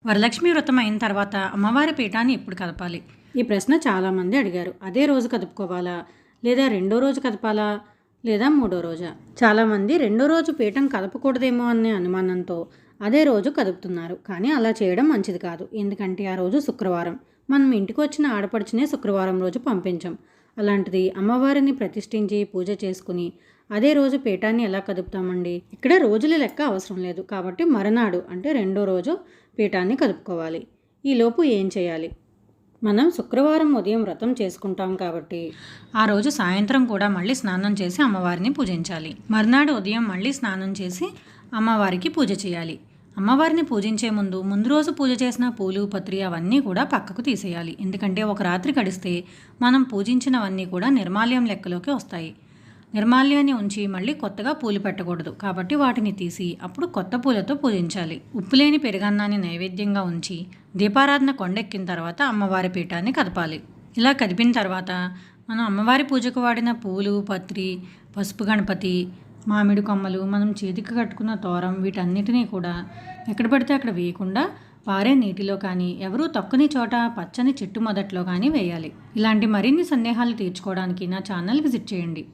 వరలక్ష్మి వ్రతం అయిన తర్వాత అమ్మవారి పీఠాన్ని ఎప్పుడు కదపాలి? ఈ ప్రశ్న చాలామంది అడిగారు. అదే రోజు కదుపుకోవాలా, లేదా రెండో రోజు కదపాలా, లేదా మూడో రోజా? చాలామంది రెండో రోజు పీఠం కదపకూడదేమో అనే అనుమానంతో అదే రోజు కదుపుతున్నారు. కానీ అలా చేయడం మంచిది కాదు. ఎందుకంటే ఆ రోజు శుక్రవారం. మనం ఇంటికి వచ్చిన ఆడపడుచునే శుక్రవారం రోజు పంపించం. అలాంటిది అమ్మవారిని ప్రతిష్ఠించి పూజ చేసుకుని అదే రోజు పీఠాన్ని ఎలా కదుపుతామండి? ఇక్కడ రోజుల లెక్క అవసరం లేదు. కాబట్టి మరునాడు అంటే రెండో రోజు పీఠాన్ని కదుపుకోవాలి. ఈలోపు ఏం చేయాలి? మనం శుక్రవారం ఉదయం వ్రతం చేసుకుంటాం కాబట్టి ఆ రోజు సాయంత్రం కూడా మళ్ళీ స్నానం చేసి అమ్మవారిని పూజించాలి. మర్నాడు ఉదయం మళ్ళీ స్నానం చేసి అమ్మవారికి పూజ చేయాలి. అమ్మవారిని పూజించే ముందు రోజు పూజ చేసిన పూలు పత్రి అవన్నీ కూడా పక్కకు తీసేయాలి. ఎందుకంటే ఒక రాత్రి గడిస్తే మనం పూజించినవన్నీ కూడా నిర్మాల్యం లెక్కలోకి వస్తాయి. నిర్మాల్యాన్ని ఉంచి మళ్ళీ కొత్తగా పూలు పెట్టకూడదు. కాబట్టి వాటిని తీసి అప్పుడు కొత్త పూలతో పూజించాలి. ఉప్పులేని పెరుగన్నాన్ని నైవేద్యంగా ఉంచి దీపారాధన కొండెక్కిన తర్వాత అమ్మవారి పీఠాన్ని కదపాలి. ఇలా కదిపిన తర్వాత మనం అమ్మవారి పూజకు వాడిన పూలు పత్రి పసుపు గణపతి మామిడి కొమ్మలు మనం చేతికి కట్టుకున్న తోరం వీటన్నిటినీ కూడా ఎక్కడ పడితే అక్కడ వేయకుండా పారే నీటిలో కానీ ఎవరూ తొక్కని చోట పచ్చని చెట్టు మొదట్లో కానీ వేయాలి. ఇలాంటి మరిన్ని సందేహాలు తీర్చుకోవడానికి నా ఛానల్ విజిట్ చేయండి.